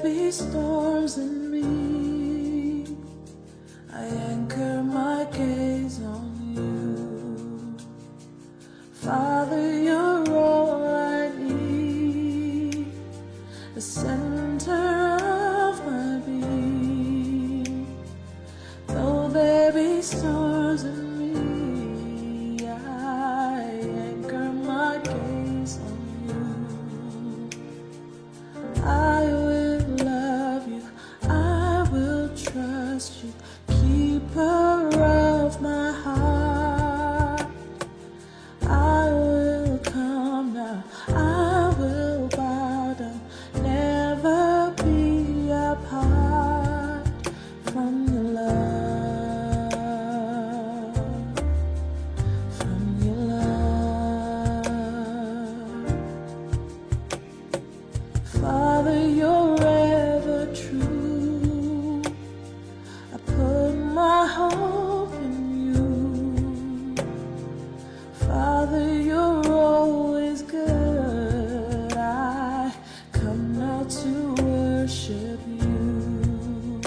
be storms in me, I anchor my gaze on you. Father, you're all I need, the center of my being. Though there be storms in me, I anchor my gaze on you. I will love you, I will trust you, keeper of my heart. I will come now, I will bow down, never be apart from your love, from your love. Father, you're ever true, I put my hope in you. Father, you're always good, I come now to worship you.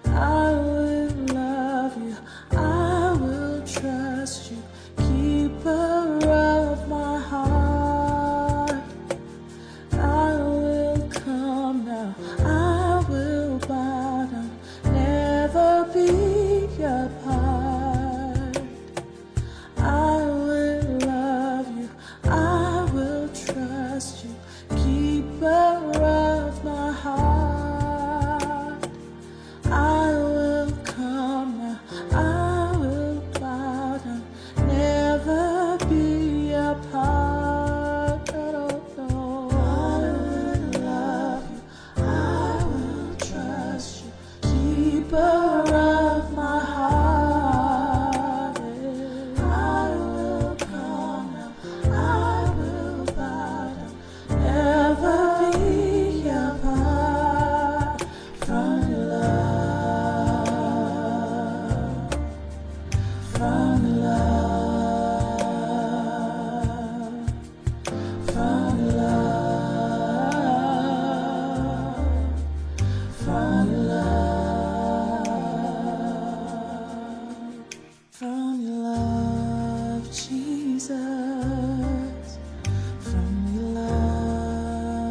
I will love you, I will trust you, keeper of my heart. I will come now, I will bow down, never be apart. I will love you, I will trust you, keeper of my heart. I will come now, I will bow down, never be apart. No. I will love you, I will trust you, keeper of my heart. I will come now, I will bow down, never be apart from your love, from your love, from your love, from your love, from your love, Jesus, from your love,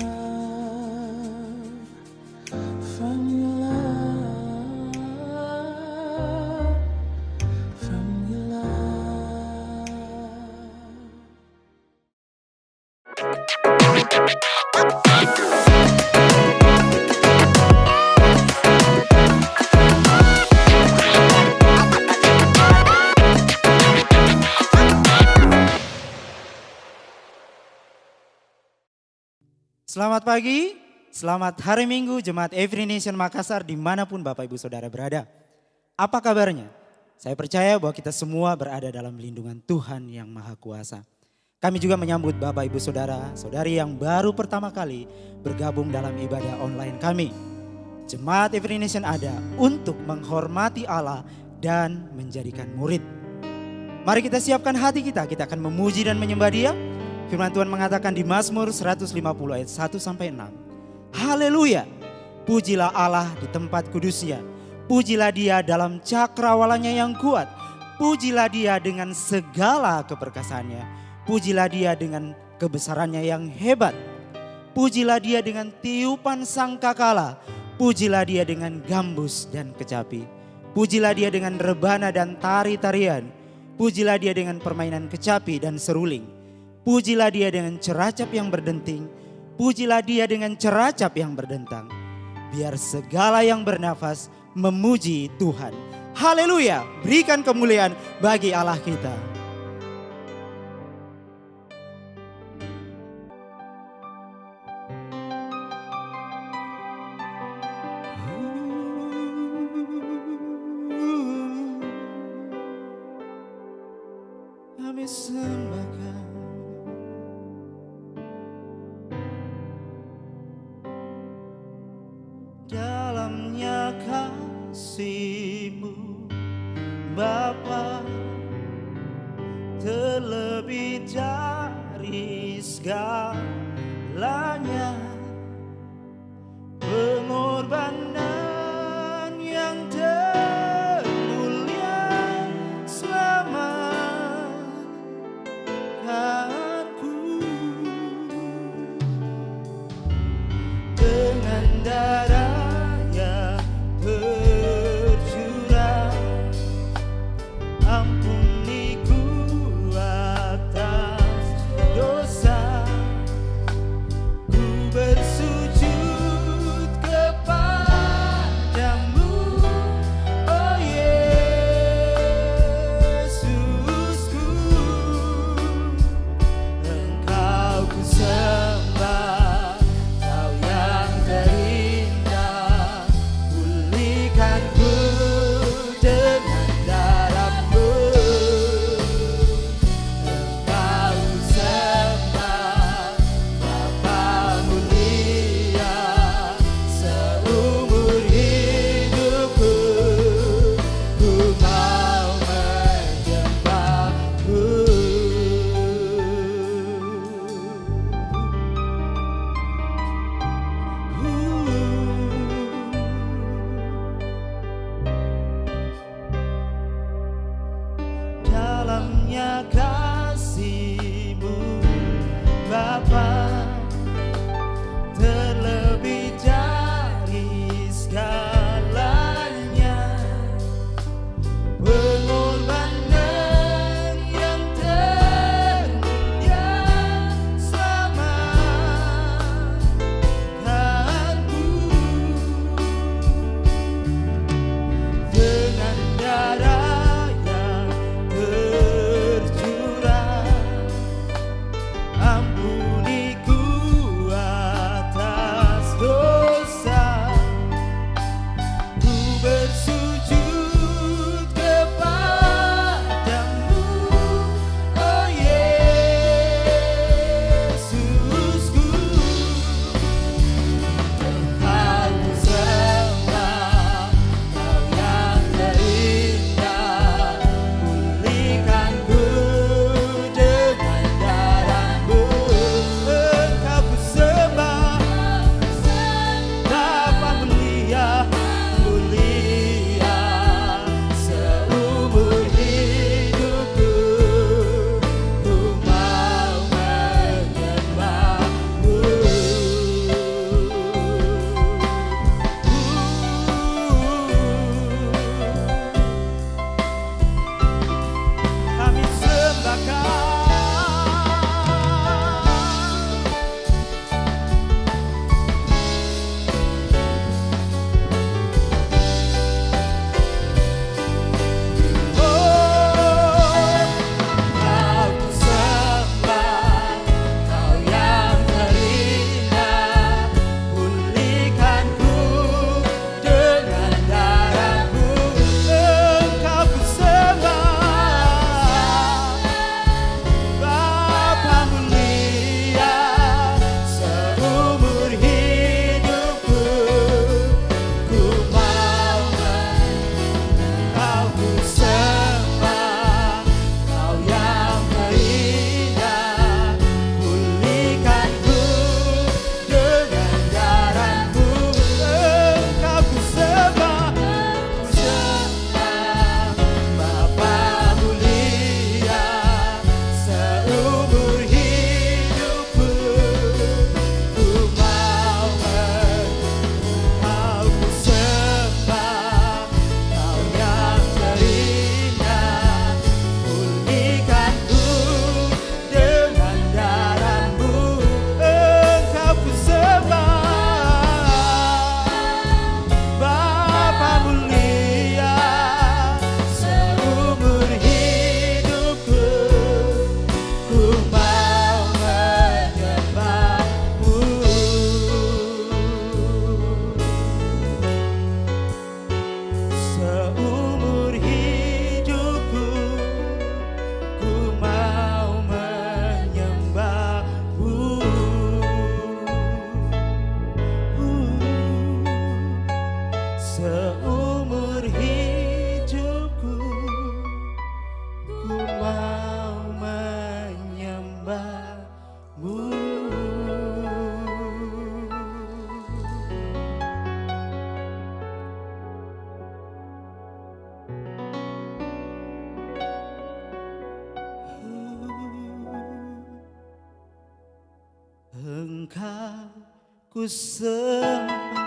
from your love, from your Selamat pagi, selamat hari Minggu Jemaat Every Nation Makassar dimanapun Bapak Ibu Saudara berada. Apa kabarnya? Saya percaya bahwa kita semua berada dalam lindungan Tuhan yang Maha Kuasa. Kami juga menyambut Bapak Ibu Saudara, Saudari yang baru pertama kali bergabung dalam ibadah online kami. Jemaat Every Nation ada untuk menghormati Allah dan menjadikan murid. Mari kita siapkan hati kita akan memuji dan menyembah Dia. Firman Tuhan mengatakan di Mazmur 150 ayat 1 sampai 6. Haleluya, pujilah Allah di tempat kudusnya. Pujilah Dia dalam cakrawalanya yang kuat. Pujilah Dia dengan segala keperkasaannya. Pujilah Dia dengan kebesarannya yang hebat. Pujilah Dia dengan tiupan sangkakala. Pujilah Dia dengan gambus dan kecapi. Pujilah Dia dengan rebana dan tari-tarian. Pujilah Dia dengan permainan kecapi dan seruling. Pujilah Dia dengan ceracap yang berdenting. Pujilah Dia dengan ceracap yang berdentang. Biar segala yang bernafas memuji Tuhan. Haleluya, berikan kemuliaan bagi Allah kita. Kami sembahkan dalamnya kasih-Mu Bapa, terlebih dari segalanya. dengan darah yang tercurah, ampuniku atas dosa. Ku bersujud kepadamu, oh Yesusku. Engkau ku sembah, Kau yang terindah. Pulihkanku dengan darah-Mu. Engkau ku sembah, Bapa mulia. Seumur hidupku ku mau menyembah-Mu. Dalamnya kasih-Mu Bapa, terlebih dari segalanya, pengorbanan yang termulia selamatkanku. Dengan darah yang tercurah, ampuniku atas dosa. Ku bersujud kepadamu, oh Yesusku. Engkau ku sembah, Kau yang terindah. Pulihkanku dengan darah-Mu. Engkau ku sembah, Bapa mulia, mulia. Seumur hidupku ku mau menyembah-Mu. Kami sembah Kau. Kau ku sembah, Kau yang terindah. Pulihkanku dengan darah-Mu. Engkau ku sembah, Bapa mulia. Seumur hidupku ku mau Kau ku sembah, Kau yang terindah. Pulihkanku dengan darah-Mu. Engkau ku sembah, Bapa mulia. Seumur hidupku ku mau Kau ku sembah, Kau yang terindah. Pulihkanku dengan darah-Mu. Engkau ku sembah, Bapa mulia. Seumur hidupku ku mau menyembah-Mu. Seumur hidupku ku mau menyembah-Mu. Seumur hidupku ku mau menyembah-Mu. Engkau ku sembah,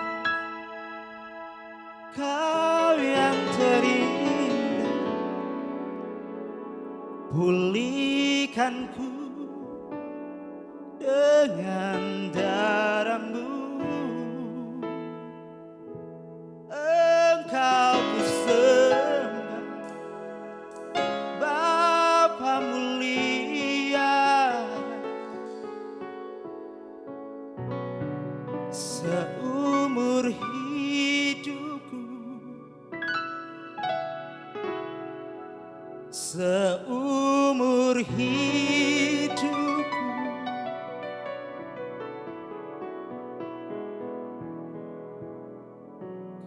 pulihkanku dengan darah-Mu. Engkau ku sembah, Bapa mulia, seumur hidupku, seumur hidupku,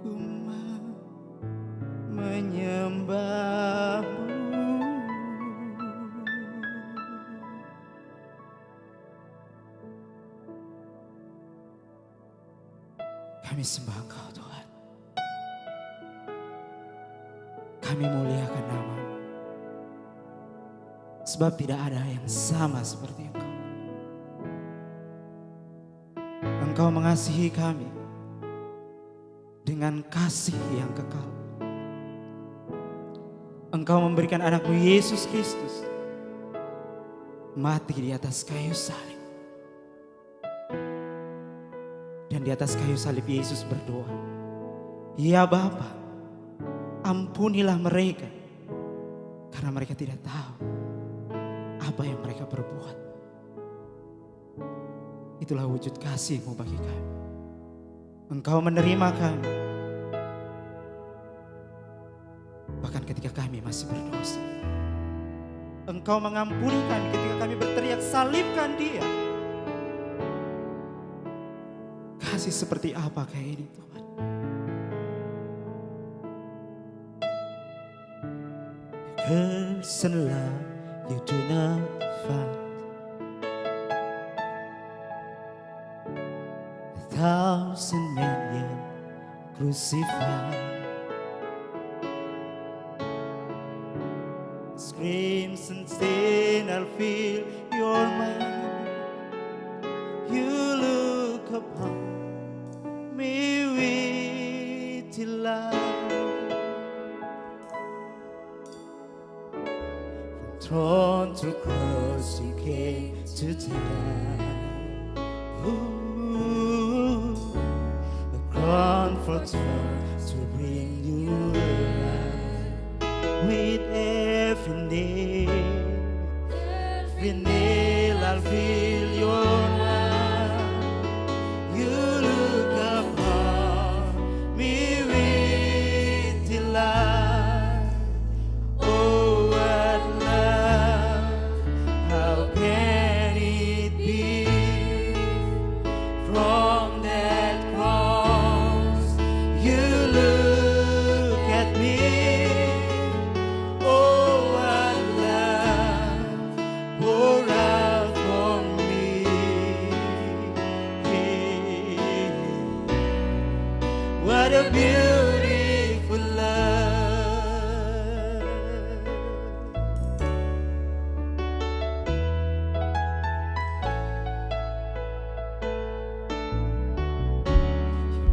ku mau menyembah-Mu. Kami sembah Engkau Tuhan. Kami muliakan nama-Mu. Sebab tidak ada yang sama seperti Engkau. Engkau mengasihi kami dengan kasih yang kekal. Engkau memberikan anak-Mu Yesus Kristus mati di atas kayu salib. Dan di atas kayu salib Yesus berdoa, "Ya Bapa, ampunilah mereka, karena mereka tidak tahu apa yang mereka perbuat." Itulah wujud kasih-Mu bagi kami. Engkau menerima kami, bahkan ketika kami masih berdosa. Engkau mengampuni kami ketika kami berteriak, "Salibkan Dia." Kasih seperti apakah ini Tuhan? Person love you do not find, 1,000 million crucified, screams and sin, I'll feel your mind. You look upon me with delight. From throne to cross you came to die. Ooh, a crown for thorns to bring you life. With every nail I'll feel your love. You look upon me with delight. Oh, what love, how can it be? From that cross you look at me. Oh, what love poured out for me. What a beautiful love.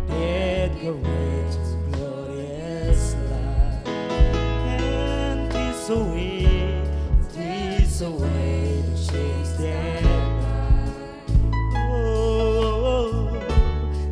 Dead courageous, glorious life. And this a way to change their mind. Oh,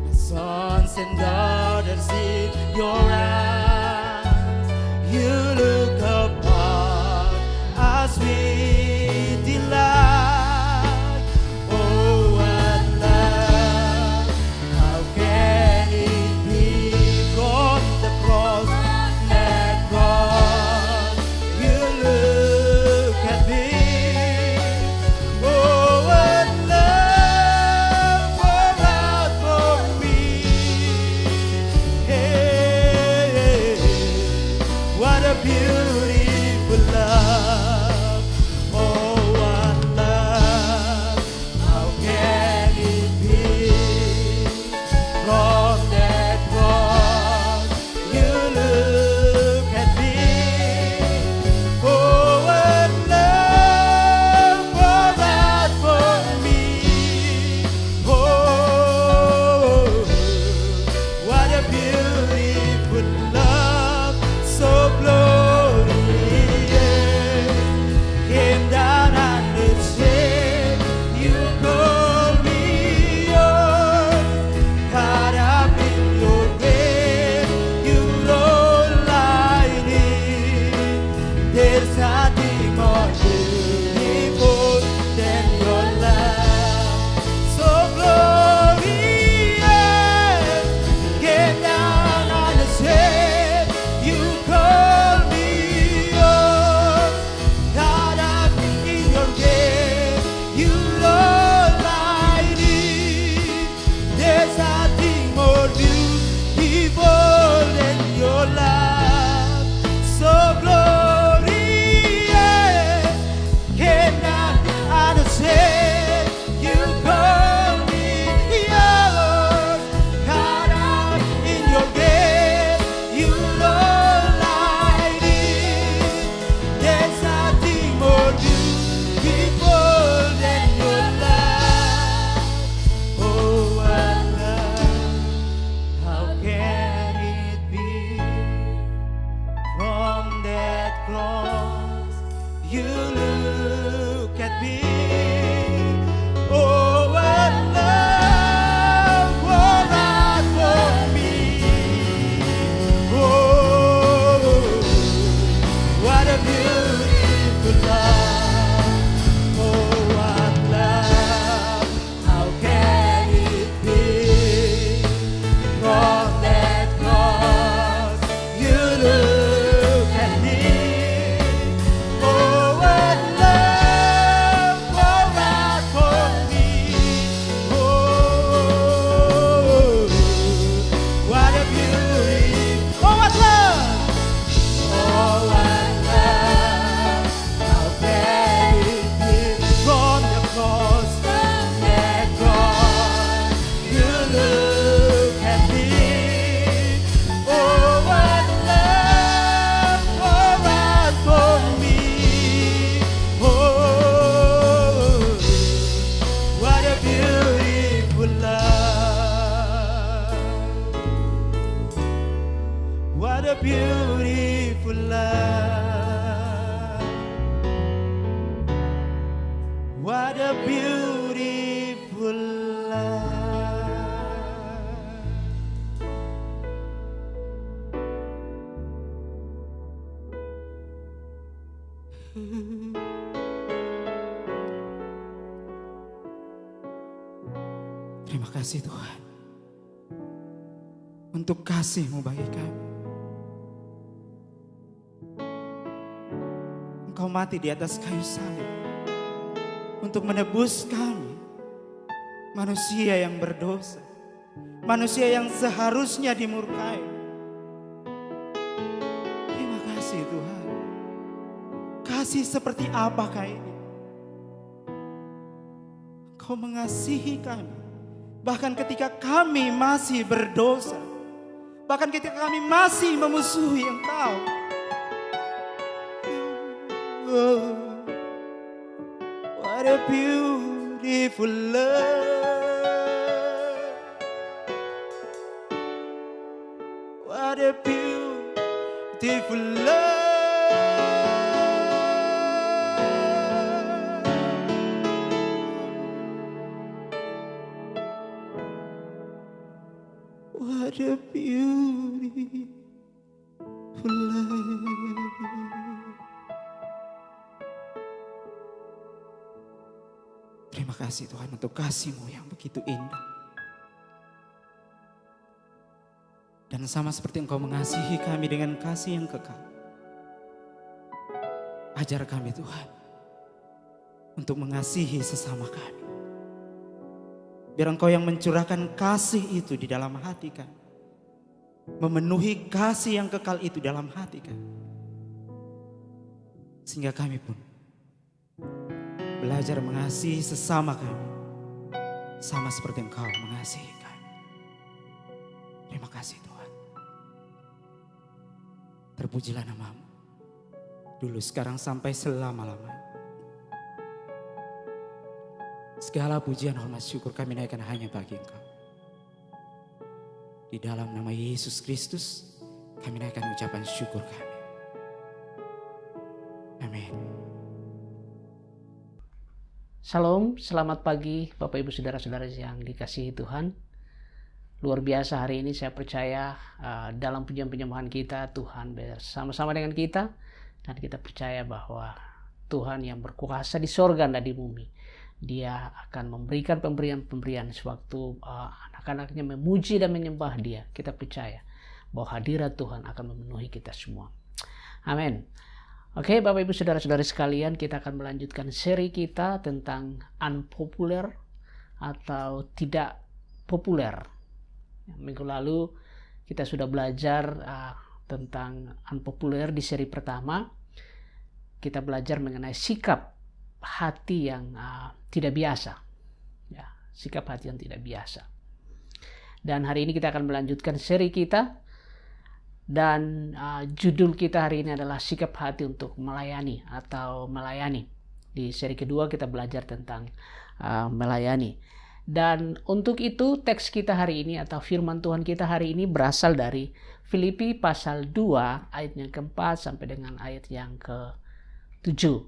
the sons and daughters in your eyes, you look upon us with delight. Oh, what love, how can it be? From the cross, that cross, you look at me. Oh, what love poured out for me. Hey, a beautiful love. What a beautiful love. Terima kasih Tuhan untuk kasih-Mu bagi kami. Engkau mati di atas kayu salib untuk menebus kami, manusia yang berdosa, manusia yang seharusnya dimurkai. Terima kasih Tuhan. Kasih seperti apakah ini? Engkau mengasihi kami, bahkan ketika kami masih berdosa, bahkan ketika kami masih memusuhi Engkau. Oh, what a beautiful love. What a beautiful love. What a beautiful love. Terima kasih Tuhan untuk kasih-Mu yang begitu indah. Dan sama seperti Engkau mengasihi kami dengan kasih yang kekal. Ajar kami Tuhan untuk mengasihi sesama kami. Biar Engkau yang mencurahkan kasih itu di dalam hati kami. Memenuhi kasih yang kekal itu dalam hati kami. Sehingga kami pun belajar mengasihi sesama kami. Sama seperti Engkau mengasihi kami. Terima kasih Tuhan. Terpujilah nama-Mu. Dulu, sekarang, sampai selama-lamanya. Segala pujian, hormat, syukur kami naikkan hanya bagi Engkau. Di dalam nama Yesus Kristus kami naikkan ucapan syukur kami. Amin. Shalom, selamat pagi Bapak Ibu Saudara-saudara yang dikasihi Tuhan. Luar biasa hari ini saya percaya dalam pujian penyembahan kita Tuhan bersama-sama dengan kita. Dan kita percaya bahwa Tuhan yang berkuasa di sorga dan di bumi, Dia akan memberikan pemberian-pemberian sewaktu anak-anaknya memuji dan menyembah Dia. Kita percaya bahwa hadirat Tuhan akan memenuhi kita semua. Amin. Oke, Bapak Ibu Saudara-saudari sekalian, kita akan melanjutkan seri kita tentang unpopular atau tidak populer. Minggu lalu kita sudah belajar tentang unpopular di seri pertama. Kita belajar mengenai sikap hati yang tidak biasa. Ya, sikap hati yang tidak biasa. Dan hari ini kita akan melanjutkan seri kita. Dan judul kita hari ini adalah sikap hati untuk melayani atau melayani. Di seri kedua kita belajar tentang melayani. Dan untuk itu teks kita hari ini atau firman Tuhan kita hari ini berasal dari Filipi pasal 2 ayat yang keempat sampai dengan ayat yang ke-7.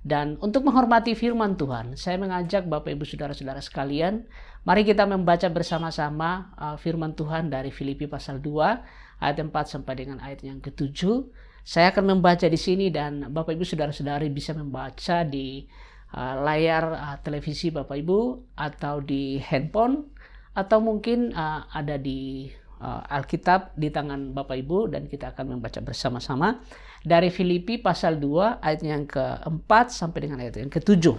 Dan untuk menghormati firman Tuhan, saya mengajak Bapak Ibu Saudara-saudara sekalian, mari kita membaca bersama-sama firman Tuhan dari Filipi pasal 2 ayat 4 sampai dengan ayat yang ke-7. Saya akan membaca di sini dan Bapak Ibu Saudara-saudari bisa membaca di layar televisi Bapak Ibu atau di handphone atau mungkin ada di Alkitab di tangan Bapak Ibu, dan kita akan membaca bersama-sama dari Filipi pasal 2 ayat yang ke-4 sampai dengan ayat yang ke-7.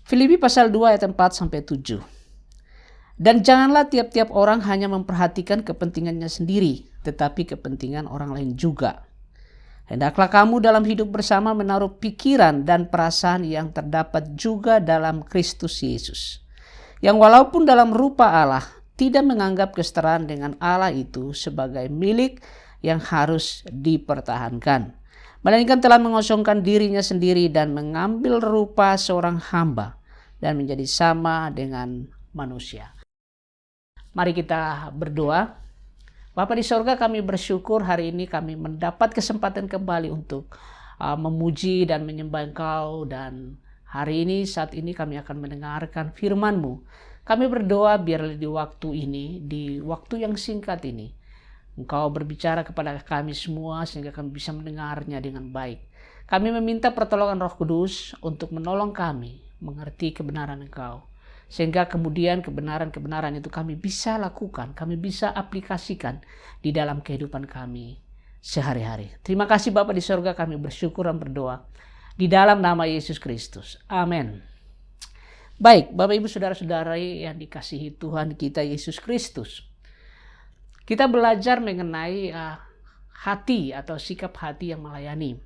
Filipi pasal 2 ayat 4 sampai 7. Dan janganlah tiap-tiap orang hanya memperhatikan kepentingannya sendiri, tetapi kepentingan orang lain juga. Hendaklah kamu dalam hidup bersama menaruh pikiran dan perasaan yang terdapat juga dalam Kristus Yesus, yang walaupun dalam rupa Allah tidak menganggap kesetaraan dengan Allah itu sebagai milik yang harus dipertahankan, melainkan telah mengosongkan dirinya sendiri dan mengambil rupa seorang hamba dan menjadi sama dengan manusia. Mari kita berdoa. Bapa di sorga, kami bersyukur hari ini kami mendapat kesempatan kembali untuk memuji dan menyembah Engkau. Dan hari ini, saat ini kami akan mendengarkan firman-Mu. Kami berdoa biarlah di waktu ini, di waktu yang singkat ini, Engkau berbicara kepada kami semua sehingga kami bisa mendengarnya dengan baik. Kami meminta pertolongan Roh Kudus untuk menolong kami mengerti kebenaran Engkau. Sehingga kemudian kebenaran-kebenaran itu kami bisa lakukan, kami bisa aplikasikan di dalam kehidupan kami sehari-hari. Terima kasih Bapa di sorga, kami bersyukur dan berdoa di dalam nama Yesus Kristus. Amin. Baik, Bapak Ibu Saudara-saudara yang dikasihi Tuhan kita Yesus Kristus. Kita belajar mengenai hati atau sikap hati yang melayani.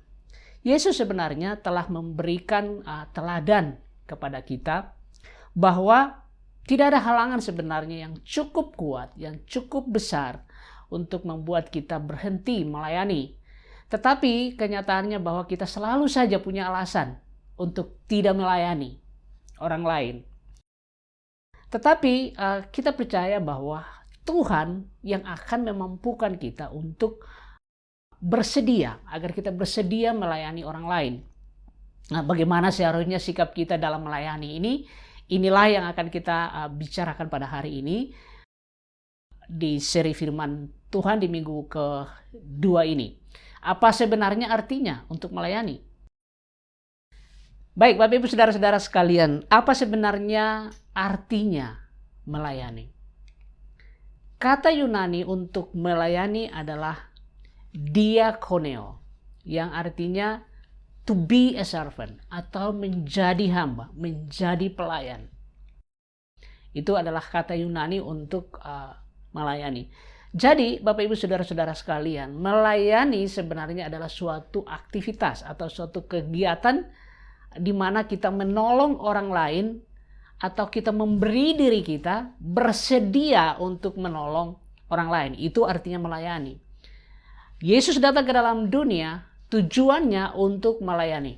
Yesus sebenarnya telah memberikan teladan kepada kita bahwa tidak ada halangan sebenarnya yang cukup kuat, yang cukup besar untuk membuat kita berhenti melayani. Tetapi kenyataannya bahwa kita selalu saja punya alasan untuk tidak melayani orang lain. Tetapi kita percaya bahwa Tuhan yang akan memampukan kita untuk bersedia, agar kita bersedia melayani orang lain. Nah, bagaimana seharusnya sikap kita dalam melayani ini? Inilah yang akan kita bicarakan pada hari ini di seri firman Tuhan di minggu kedua ini. Apa sebenarnya artinya untuk melayani? Baik, Bapak Ibu Saudara-saudara sekalian, apa sebenarnya artinya melayani? Kata Yunani untuk melayani adalah diakoneo, yang artinya to be a servant atau menjadi hamba, menjadi pelayan. Itu adalah kata Yunani untuk melayani. Jadi Bapak Ibu Saudara-saudara sekalian, melayani sebenarnya adalah suatu aktivitas atau suatu kegiatan di mana kita menolong orang lain atau kita memberi diri kita bersedia untuk menolong orang lain. Itu artinya melayani. Yesus datang ke dalam dunia tujuannya untuk melayani.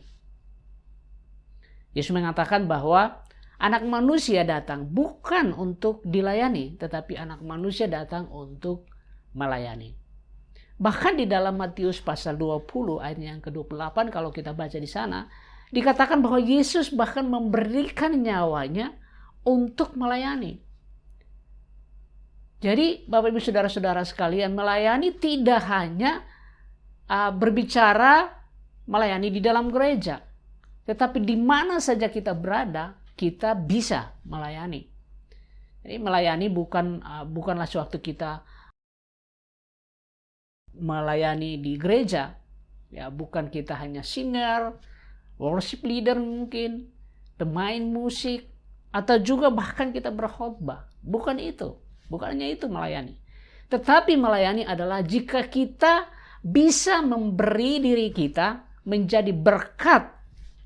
Yesus mengatakan bahwa anak manusia datang bukan untuk dilayani, tetapi anak manusia datang untuk melayani. Bahkan di dalam Matius pasal 20 ayat yang ke-28 kalau kita baca di sana, dikatakan bahwa Yesus bahkan memberikan nyawanya untuk melayani. Jadi Bapak Ibu Saudara-saudara sekalian, melayani tidak hanya berbicara melayani di dalam gereja, tetapi di mana saja kita berada kita bisa melayani. Jadi melayani bukanlah sewaktu kita melayani di gereja, ya bukan kita hanya singer, worship leader mungkin, pemain musik, atau juga bahkan kita berkhotbah. Bukan itu, bukannya itu melayani. Tetapi melayani adalah jika kita bisa memberi diri kita menjadi berkat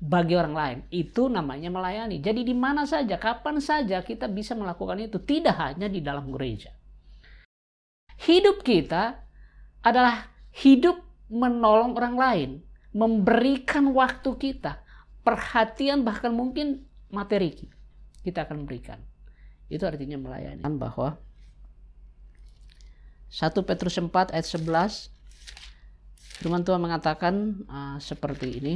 bagi orang lain. Itu namanya melayani. Jadi di mana saja, kapan saja kita bisa melakukan itu. Tidak hanya di dalam gereja. Hidup kita adalah hidup menolong orang lain. Memberikan waktu kita. Perhatian bahkan mungkin materi kita akan berikan. Itu artinya melayani. Bahwa 1 Petrus 4 ayat 11 firman Tuhan mengatakan seperti ini.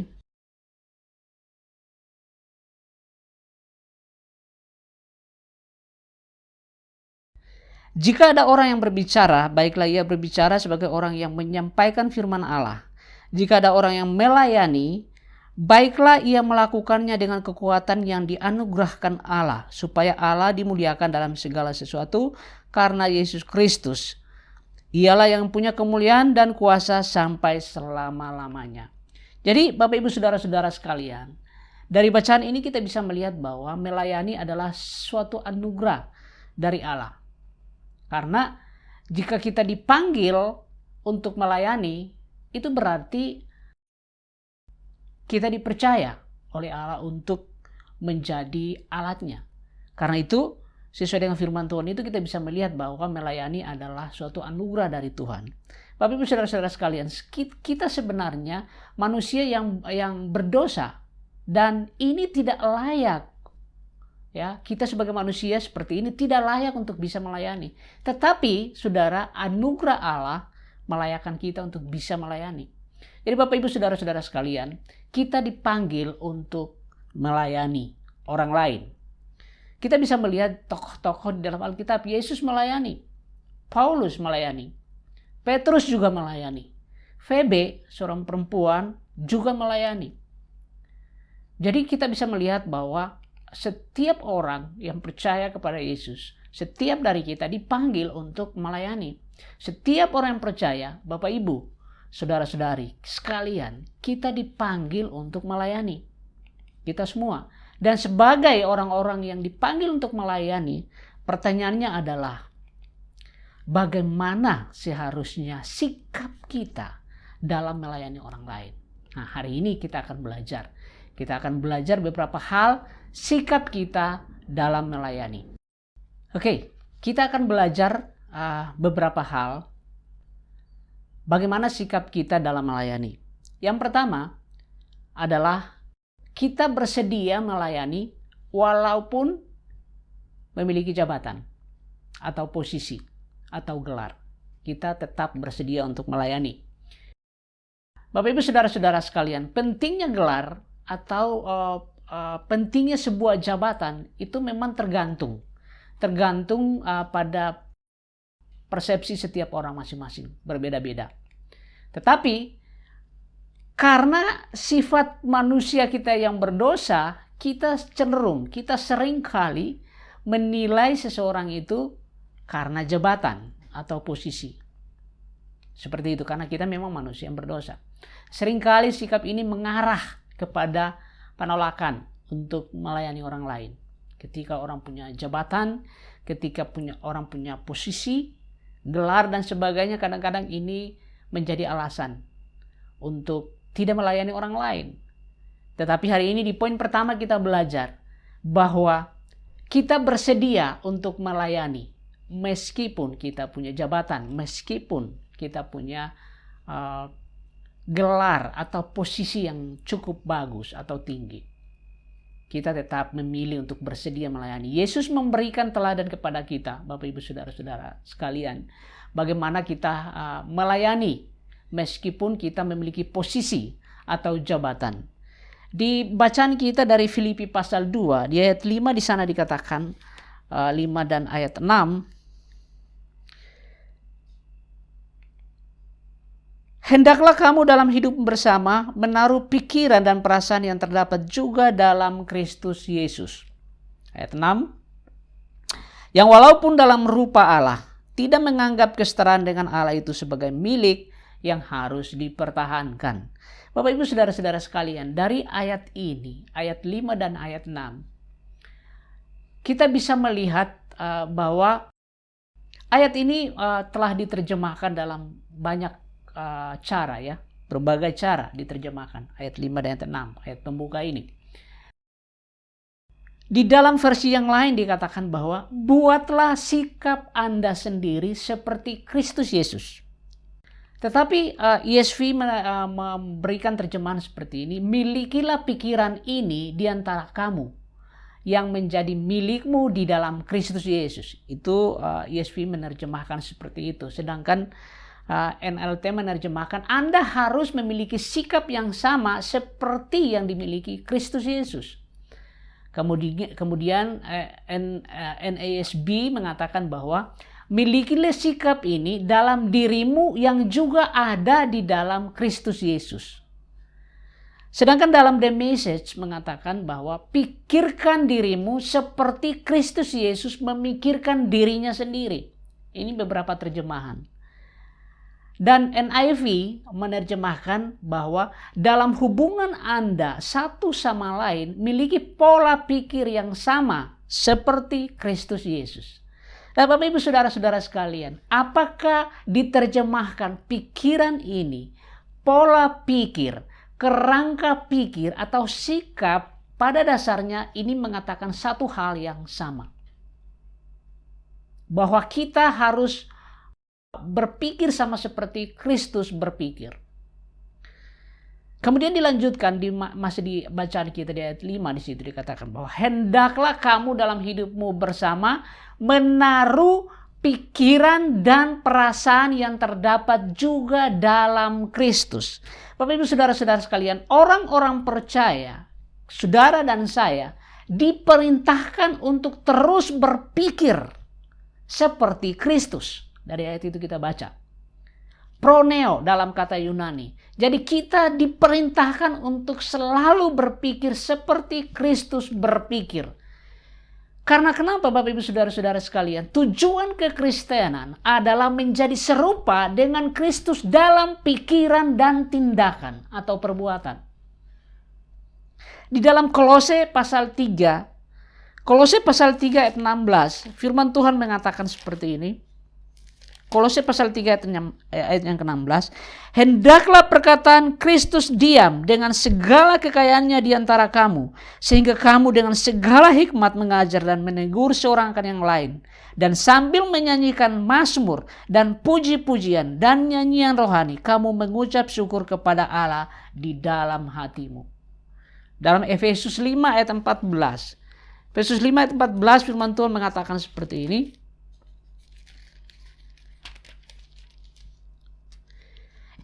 Jika ada orang yang berbicara, baiklah ia berbicara sebagai orang yang menyampaikan firman Allah. Jika ada orang yang melayani, baiklah ia melakukannya dengan kekuatan yang dianugerahkan Allah, supaya Allah dimuliakan dalam segala sesuatu karena Yesus Kristus. Ialah yang punya kemuliaan dan kuasa sampai selama-lamanya. Jadi Bapak Ibu Saudara-saudara sekalian, dari bacaan ini kita bisa melihat bahwa melayani adalah suatu anugerah dari Allah. Karena jika kita dipanggil untuk melayani, itu berarti kita dipercaya oleh Allah untuk menjadi alatnya. Karena itu sesuai dengan firman Tuhan itu kita bisa melihat bahwa melayani adalah suatu anugerah dari Tuhan. Bapak Ibu Saudara-saudara sekalian, kita sebenarnya manusia yang berdosa dan ini tidak layak Ya, kita sebagai manusia seperti ini tidak layak untuk bisa melayani. Tetapi, saudara, anugerah Allah melayakkan kita untuk bisa melayani. Jadi Bapak Ibu Saudara-saudara sekalian, kita dipanggil untuk melayani orang lain. Kita bisa melihat tokoh-tokoh di dalam Alkitab. Yesus melayani, Paulus melayani, Petrus juga melayani, Febe, seorang perempuan, juga melayani. Jadi kita bisa melihat bahwa setiap orang yang percaya kepada Yesus, setiap dari kita dipanggil untuk melayani. Setiap orang yang percaya, Bapak Ibu, saudara-saudari sekalian, kita dipanggil untuk melayani. Kita semua. Dan sebagai orang-orang yang dipanggil untuk melayani, pertanyaannya adalah bagaimana seharusnya sikap kita dalam melayani orang lain. Nah, hari ini kita akan belajar. Kita akan belajar beberapa hal sikap kita dalam melayani. Oke, kita akan belajar beberapa hal bagaimana sikap kita dalam melayani. Yang pertama adalah kita bersedia melayani walaupun memiliki jabatan atau posisi atau gelar. Kita tetap bersedia untuk melayani. Bapak Ibu Saudara-saudara sekalian, pentingnya gelar atau pentingnya sebuah jabatan itu memang tergantung pada persepsi setiap orang masing-masing, berbeda-beda. Tetapi karena sifat manusia kita yang berdosa, kita sering kali menilai seseorang itu karena jabatan atau posisi. Seperti itu, karena kita memang manusia yang berdosa. Seringkali sikap ini mengarah kepada penolakan untuk melayani orang lain. Ketika orang punya jabatan, ketika orang punya posisi, gelar dan sebagainya, kadang-kadang ini menjadi alasan untuk tidak melayani orang lain. Tetapi hari ini di poin pertama kita belajar bahwa kita bersedia untuk melayani meskipun kita punya jabatan, meskipun kita punya gelar atau posisi yang cukup bagus atau tinggi. Kita tetap memilih untuk bersedia melayani. Yesus memberikan teladan kepada kita, Bapak Ibu Saudara-saudara sekalian, bagaimana kita melayani meskipun kita memiliki posisi atau jabatan. Di bacaan kita dari Filipi pasal 2, di ayat 5 di sana dikatakan 5 dan ayat 6, hendaklah kamu dalam hidup bersama menaruh pikiran dan perasaan yang terdapat juga dalam Kristus Yesus. Ayat 6. Yang walaupun dalam rupa Allah, tidak menganggap kesetaraan dengan Allah itu sebagai milik yang harus dipertahankan. Bapak Ibu Saudara-saudara sekalian, dari ayat ini, ayat 5 dan ayat 6, kita bisa melihat bahwa ayat ini telah diterjemahkan dalam banyak cara, ya, berbagai cara diterjemahkan. Ayat 5 dan ayat 6, ayat pembuka ini. Di dalam versi yang lain dikatakan bahwa buatlah sikap Anda sendiri seperti Kristus Yesus. Tetapi ESV memberikan terjemahan seperti ini, milikilah pikiran ini di antara kamu yang menjadi milikmu di dalam Kristus Yesus. Itu ESV menerjemahkan seperti itu. Sedangkan NLT menerjemahkan Anda harus memiliki sikap yang sama seperti yang dimiliki Kristus Yesus. Kemudian NASB mengatakan bahwa milikilah sikap ini dalam dirimu yang juga ada di dalam Kristus Yesus. Sedangkan dalam The Message mengatakan bahwa pikirkan dirimu seperti Kristus Yesus memikirkan dirinya sendiri. Ini beberapa terjemahan. Dan NIV menerjemahkan bahwa dalam hubungan Anda satu sama lain miliki pola pikir yang sama seperti Kristus Yesus. Nah, Bapak Ibu Saudara-saudara sekalian, apakah diterjemahkan pikiran ini, pola pikir, kerangka pikir atau sikap pada dasarnya ini mengatakan satu hal yang sama. Bahwa kita harus berpikir sama seperti Kristus berpikir. Kemudian dilanjutkan masih di bacaan kita di ayat 5 di situ dikatakan bahwa hendaklah kamu dalam hidupmu bersama menaruh pikiran dan perasaan yang terdapat juga dalam Kristus. Bapak Ibu saudara-saudara sekalian, orang-orang percaya, saudara dan saya diperintahkan untuk terus berpikir seperti Kristus. Dari ayat itu kita baca. Proneo dalam kata Yunani. Jadi kita diperintahkan untuk selalu berpikir seperti Kristus berpikir. Karena kenapa Bapak Ibu saudara-saudara sekalian? Tujuan kekristenan adalah menjadi serupa dengan Kristus dalam pikiran dan tindakan atau perbuatan. Di dalam Kolose pasal 3 ayat 16, firman Tuhan mengatakan seperti ini. Kolose pasal 3 ayat yang ke-16. Hendaklah perkataan Kristus diam dengan segala kekayaannya di antara kamu. Sehingga kamu dengan segala hikmat mengajar dan menegur seorang akan yang lain. Dan sambil menyanyikan mazmur dan puji-pujian dan nyanyian rohani, kamu mengucap syukur kepada Allah di dalam hatimu. Dalam Efesus 5 ayat 14. Efesus 5 ayat 14 firman Tuhan mengatakan seperti ini.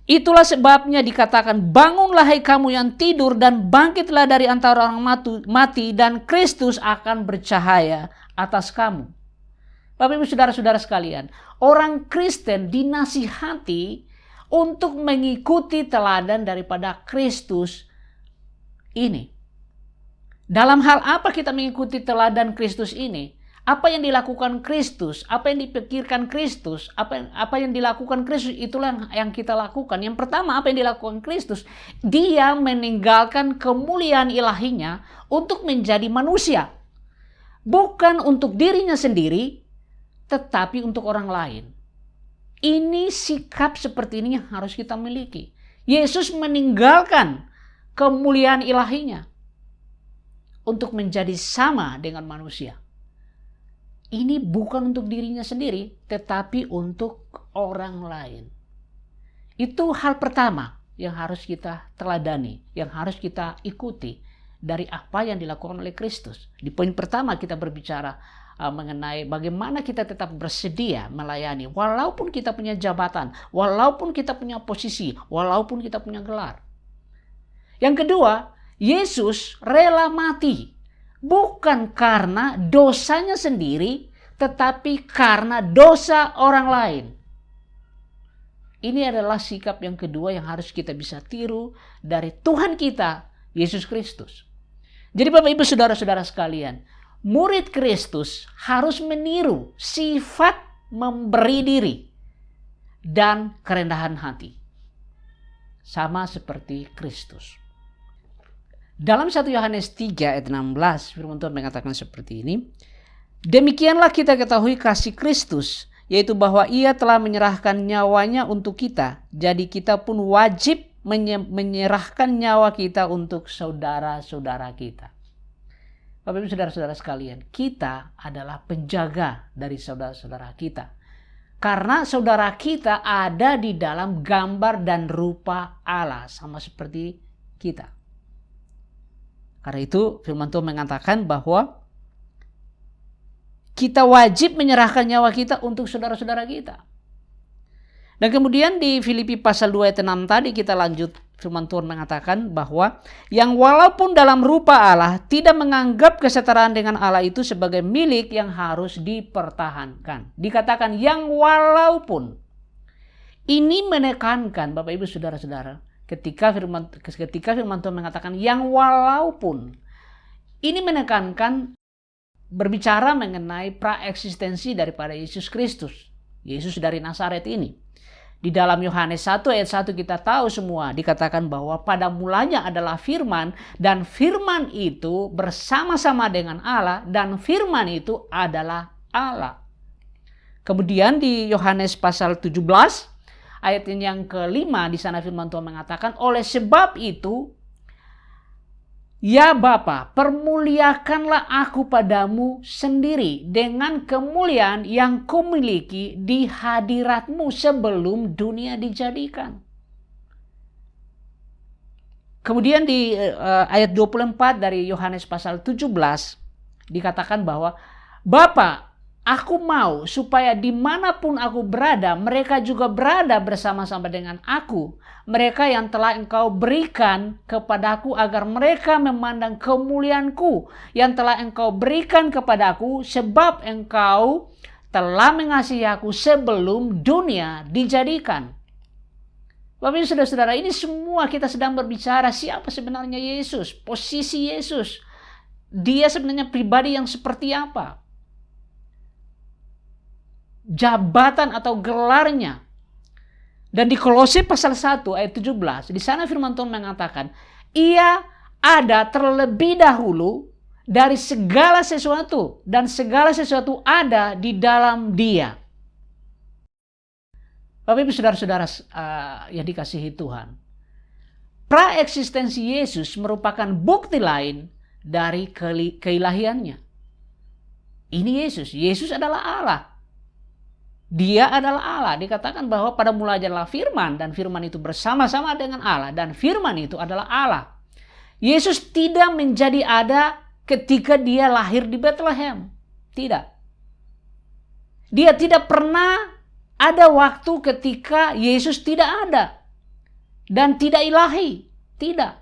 Itulah sebabnya dikatakan, bangunlah hai kamu yang tidur dan bangkitlah dari antara orang mati dan Kristus akan bercahaya atas kamu. Bapak Ibu saudara-saudara sekalian, orang Kristen dinasihati untuk mengikuti teladan daripada Kristus ini. Dalam hal apa kita mengikuti teladan Kristus ini? Apa yang dilakukan Kristus, apa yang dipikirkan Kristus, apa yang dilakukan Kristus, itulah yang kita lakukan. Yang pertama, apa yang dilakukan Kristus? Dia meninggalkan kemuliaan ilahinya untuk menjadi manusia. Bukan untuk dirinya sendiri, tetapi untuk orang lain. Ini sikap seperti ini yang harus kita miliki. Yesus meninggalkan kemuliaan ilahinya untuk menjadi sama dengan manusia. Ini bukan untuk dirinya sendiri, tetapi untuk orang lain. Itu hal pertama yang harus kita teladani, yang harus kita ikuti dari apa yang dilakukan oleh Kristus. Di poin pertama kita berbicara mengenai bagaimana kita tetap bersedia melayani, walaupun kita punya jabatan, walaupun kita punya posisi, walaupun kita punya gelar. Yang kedua, Yesus rela mati. Bukan karena dosanya sendiri, tetapi karena dosa orang lain. Ini adalah sikap yang kedua yang harus kita bisa tiru dari Tuhan kita, Yesus Kristus. Jadi Bapak Ibu saudara-saudara sekalian, murid Kristus harus meniru sifat memberi diri dan kerendahan hati. Sama seperti Kristus. Dalam 1 Yohanes 3 ayat 16, firman Tuhan mengatakan seperti ini. Demikianlah kita ketahui kasih Kristus, yaitu bahwa ia telah menyerahkan nyawanya untuk kita. Jadi kita pun wajib menyerahkan nyawa kita untuk saudara-saudara kita. Bapak Ibu saudara-saudara sekalian, kita adalah penjaga dari saudara-saudara kita. Karena saudara kita ada di dalam gambar dan rupa Allah, sama seperti kita. Karena itu firman Tuhan mengatakan bahwa kita wajib menyerahkan nyawa kita untuk saudara-saudara kita. Dan kemudian di Filipi pasal 2 ayat 6 tadi kita lanjut, firman Tuhan mengatakan bahwa yang walaupun dalam rupa Allah tidak menganggap kesetaraan dengan Allah itu sebagai milik yang harus dipertahankan. Dikatakan yang walaupun. Ini menekankan Bapak Ibu saudara-saudara. Ketika firman Tuhan mengatakan yang walaupun, ini menekankan berbicara mengenai praeksistensi daripada Yesus Kristus, Yesus dari Nazaret ini. Di dalam Yohanes 1 ayat 1 kita tahu semua dikatakan bahwa pada mulanya adalah firman dan firman itu bersama-sama dengan Allah dan firman itu adalah Allah. Kemudian di Yohanes pasal 17 ayat yang kelima di sana firman Tuhan mengatakan, oleh sebab itu, ya Bapa, permuliakanlah aku padamu sendiri dengan kemuliaan yang kumiliki di hadiratmu sebelum dunia dijadikan. Kemudian di ayat 24 dari Yohanes pasal 17 dikatakan bahwa Bapa, aku mau supaya dimanapun aku berada, mereka juga berada bersama-sama dengan aku. Mereka yang telah Engkau berikan kepadaku agar mereka memandang kemuliaanku yang telah Engkau berikan kepadaku, sebab Engkau telah mengasihi aku sebelum dunia dijadikan. Bapak Ibu Saudara-saudara, ini semua kita sedang berbicara siapa sebenarnya Yesus, posisi Yesus. Dia sebenarnya pribadi yang seperti apa? Jabatan atau gelarnya. Dan di Kolose pasal 1 ayat 17, di sana firman Tuhan mengatakan, ia ada terlebih dahulu dari segala sesuatu, dan segala sesuatu ada di dalam Dia. Bapak Ibu Saudara-saudara yang dikasihi Tuhan, praeksistensi Yesus merupakan bukti lain dari keilahiannya. Ini Yesus. Yesus adalah Allah. Dia adalah Allah. Dikatakan bahwa pada mulanya adalah firman, dan firman itu bersama-sama dengan Allah, dan firman itu adalah Allah. Yesus tidak menjadi ada ketika dia lahir di Bethlehem. Tidak. Dia tidak pernah ada waktu ketika Yesus tidak ada dan tidak ilahi. Tidak.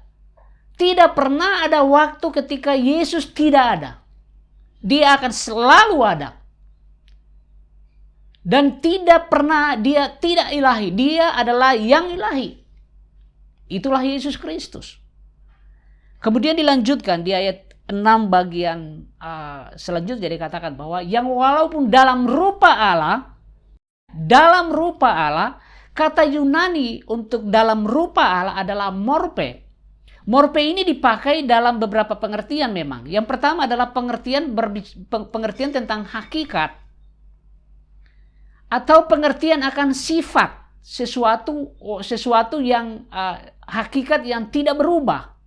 Tidak pernah ada waktu ketika Yesus tidak ada. Dia akan selalu ada. Dan tidak pernah dia tidak ilahi. Dia adalah yang ilahi. Itulah Yesus Kristus. Kemudian dilanjutkan di ayat 6 bagian selanjutnya dikatakan bahwa yang walaupun dalam rupa Allah, kata Yunani untuk dalam rupa Allah adalah morpe. Morpe ini dipakai dalam beberapa pengertian memang. Yang pertama adalah pengertian tentang hakikat. Atau pengertian akan sifat. Sesuatu yang hakikat yang tidak berubah.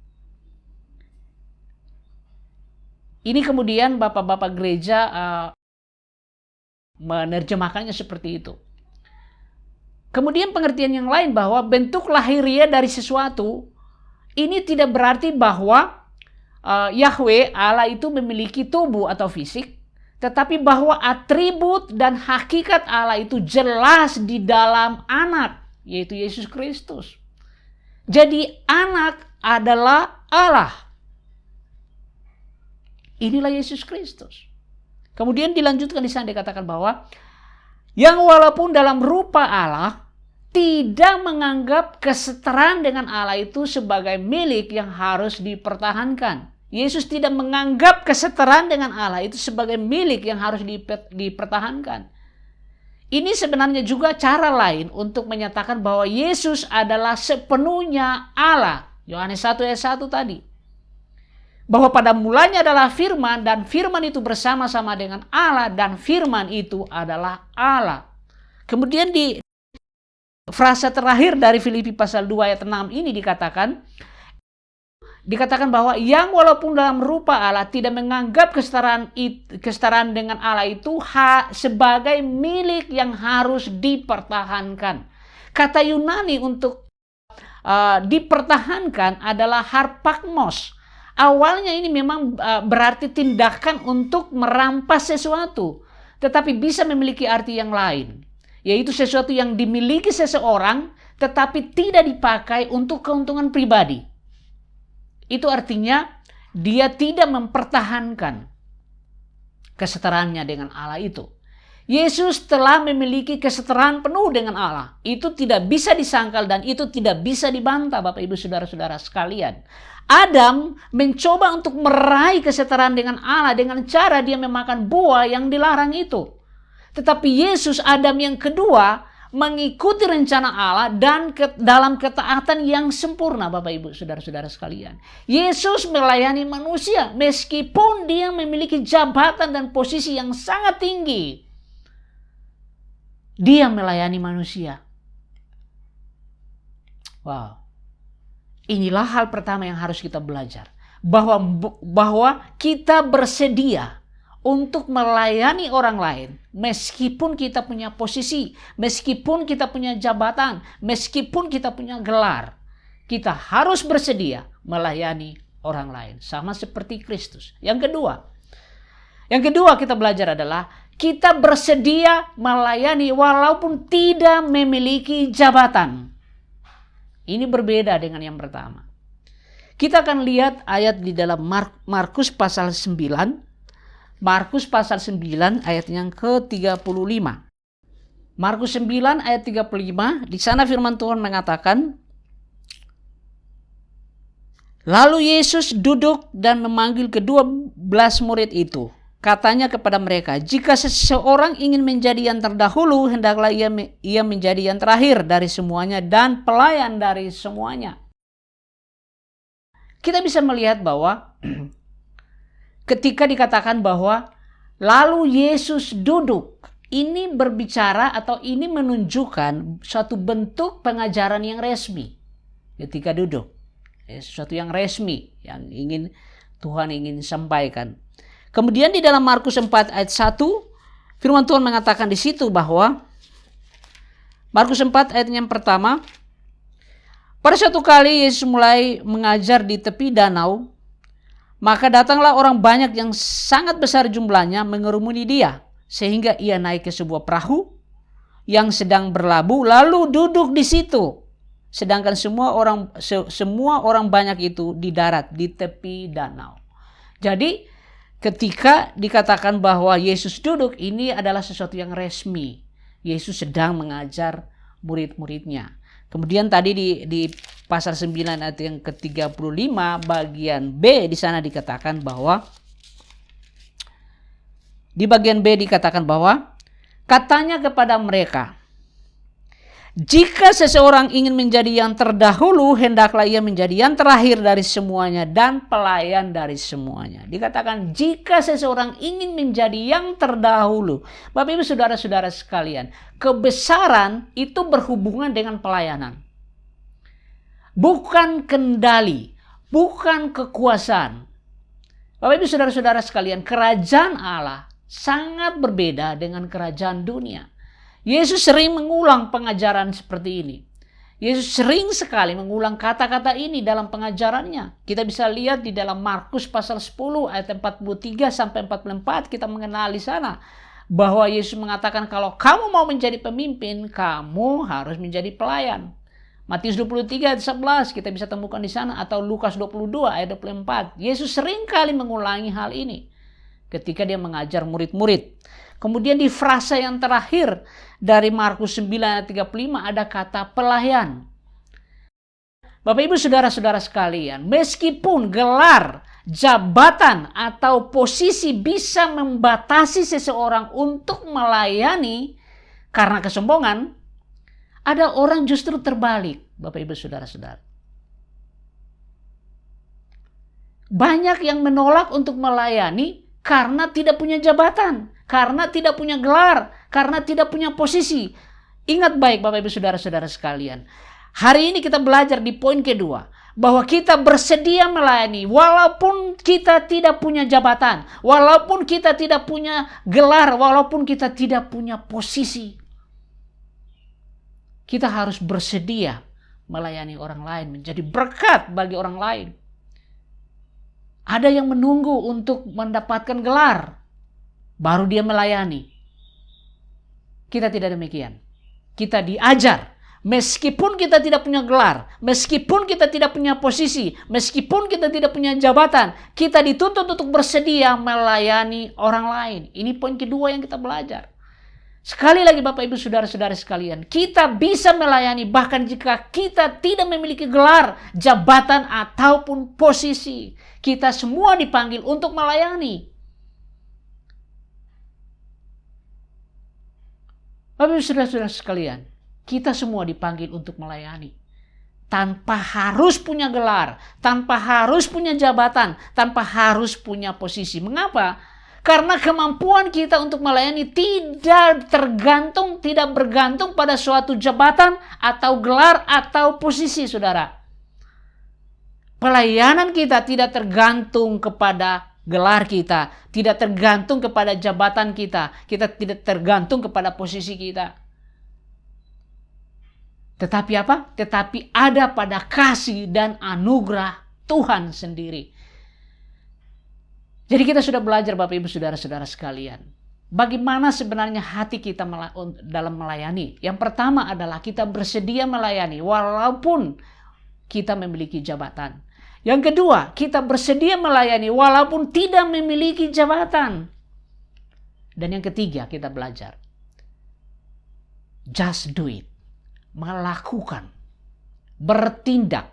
Ini kemudian bapak-bapak gereja menerjemahkannya seperti itu. Kemudian pengertian yang lain bahwa bentuk lahiriah dari sesuatu ini tidak berarti bahwa Yahweh Allah itu memiliki tubuh atau fisik, tetapi bahwa atribut dan hakikat Allah itu jelas di dalam anak, yaitu Yesus Kristus. Jadi anak adalah Allah. Inilah Yesus Kristus. Kemudian dilanjutkan di sana dikatakan bahwa yang walaupun dalam rupa Allah tidak menganggap kesetaraan dengan Allah itu sebagai milik yang harus dipertahankan. Yesus tidak menganggap kesetaraan dengan Allah itu sebagai milik yang harus dipertahankan. Ini sebenarnya juga cara lain untuk menyatakan bahwa Yesus adalah sepenuhnya Allah. Yohanes 1 ayat 1 tadi. Bahwa pada mulanya adalah firman, dan firman itu bersama-sama dengan Allah, dan firman itu adalah Allah. Kemudian di frasa terakhir dari Filipi pasal 2 ayat 6 ini dikatakan bahwa yang walaupun dalam rupa Allah tidak menganggap kesetaraan dengan Allah itu sebagai milik yang harus dipertahankan. Kata Yunani untuk dipertahankan adalah harpagmos. Awalnya ini memang berarti tindakan untuk merampas sesuatu, tetapi bisa memiliki arti yang lain, yaitu sesuatu yang dimiliki seseorang tetapi tidak dipakai untuk keuntungan pribadi. Itu artinya dia tidak mempertahankan kesetaraannya dengan Allah itu. Yesus telah memiliki kesetaraan penuh dengan Allah. Itu tidak bisa disangkal dan itu tidak bisa dibantah, Bapak Ibu Saudara-saudara sekalian. Adam mencoba untuk meraih kesetaraan dengan Allah dengan cara dia memakan buah yang dilarang itu. Tetapi Yesus, Adam yang kedua, mengikuti rencana Allah dan dalam ketaatan yang sempurna, Bapak Ibu Saudara-saudara sekalian. Yesus melayani manusia meskipun dia memiliki jabatan dan posisi yang sangat tinggi. Dia melayani manusia. Wow. Inilah hal pertama yang harus kita belajar. Bahwa kita bersedia untuk melayani orang lain. Meskipun kita punya posisi, meskipun kita punya jabatan, meskipun kita punya gelar. Kita harus bersedia melayani orang lain. Sama seperti Kristus. Yang kedua kita belajar adalah kita bersedia melayani walaupun tidak memiliki jabatan. Ini berbeda dengan yang pertama. Kita akan lihat ayat di dalam Markus pasal 9. Markus pasal 9 ayat yang ke-35. Markus 9 ayat 35, di sana firman Tuhan mengatakan, lalu Yesus duduk dan memanggil ke-12 murid itu. Katanya kepada mereka, jika seseorang ingin menjadi yang terdahulu, hendaklah ia menjadi yang terakhir dari semuanya dan pelayan dari semuanya. Kita bisa melihat bahwa ketika dikatakan bahwa lalu Yesus duduk, ini berbicara atau ini menunjukkan suatu bentuk pengajaran yang resmi ketika duduk. Sesuatu yang resmi yang Tuhan ingin sampaikan. Kemudian di dalam Markus 4 ayat 1, firman Tuhan mengatakan di situ bahwa Markus 4 ayat yang pertama, pada suatu kali Yesus mulai mengajar di tepi danau, maka datanglah orang banyak yang sangat besar jumlahnya mengerumuni dia, sehingga ia naik ke sebuah perahu yang sedang berlabuh lalu duduk di situ. Sedangkan semua orang banyak itu di darat di tepi danau. Jadi ketika dikatakan bahwa Yesus duduk, ini adalah sesuatu yang resmi. Yesus sedang mengajar murid-muridnya. Kemudian tadi di pasal 9 ayat yang ke-35 bagian B di sana dikatakan bahwa di bagian B dikatakan bahwa katanya kepada mereka, jika seseorang ingin menjadi yang terdahulu, hendaklah ia menjadi yang terakhir dari semuanya dan pelayan dari semuanya. Dikatakan jika seseorang ingin menjadi yang terdahulu. Bapak Ibu saudara-saudara sekalian, kebesaran itu berhubungan dengan pelayanan. Bukan kendali, bukan kekuasaan. Bapak Ibu saudara-saudara sekalian, kerajaan Allah sangat berbeda dengan kerajaan dunia. Yesus sering mengulang pengajaran seperti ini. Yesus sering sekali mengulang kata-kata ini dalam pengajarannya. Kita bisa lihat di dalam Markus pasal 10 ayat 43 sampai 44, kita mengenal di sana bahwa Yesus mengatakan kalau kamu mau menjadi pemimpin, kamu harus menjadi pelayan. Matius 23 ayat 11 kita bisa temukan di sana, atau Lukas 22 ayat 24. Yesus sering kali mengulangi hal ini ketika dia mengajar murid-murid. Kemudian di frasa yang terakhir dari Markus 9 ayat 35 ada kata pelayan. Bapak Ibu saudara-saudara sekalian, meskipun gelar, jabatan atau posisi bisa membatasi seseorang untuk melayani karena kesombongan, ada orang justru terbalik, Bapak Ibu saudara-saudara. Banyak yang menolak untuk melayani karena tidak punya jabatan, karena tidak punya gelar, karena tidak punya posisi. Ingat baik Bapak Ibu saudara-saudara sekalian. Hari ini kita belajar di poin kedua, bahwa kita bersedia melayani walaupun kita tidak punya jabatan, walaupun kita tidak punya gelar, walaupun kita tidak punya posisi. Kita harus bersedia melayani orang lain, menjadi berkat bagi orang lain. Ada yang menunggu untuk mendapatkan gelar, baru dia melayani. Kita tidak demikian. Kita diajar, meskipun kita tidak punya gelar, meskipun kita tidak punya posisi, meskipun kita tidak punya jabatan, kita dituntut untuk bersedia melayani orang lain. Ini poin kedua yang kita belajar. Sekali lagi Bapak Ibu saudara-saudara sekalian, kita bisa melayani bahkan jika kita tidak memiliki gelar, jabatan ataupun posisi. Kita semua dipanggil untuk melayani. Bapak Ibu saudara-saudara sekalian, kita semua dipanggil untuk melayani. Tanpa harus punya gelar, tanpa harus punya jabatan, tanpa harus punya posisi. Mengapa? Karena kemampuan kita untuk melayani tidak bergantung pada suatu jabatan atau gelar atau posisi, saudara. Pelayanan kita tidak tergantung kepada gelar kita, tidak tergantung kepada jabatan kita tidak tergantung kepada posisi kita. Tetapi apa? Tetapi ada pada kasih dan anugerah Tuhan sendiri. Jadi kita sudah belajar Bapak Ibu Saudara-saudara sekalian. Bagaimana sebenarnya hati kita dalam melayani. Yang pertama adalah kita bersedia melayani walaupun kita memiliki jabatan. Yang kedua, kita bersedia melayani walaupun tidak memiliki jabatan. Dan yang ketiga, kita belajar. Just do it. Melakukan. Bertindak.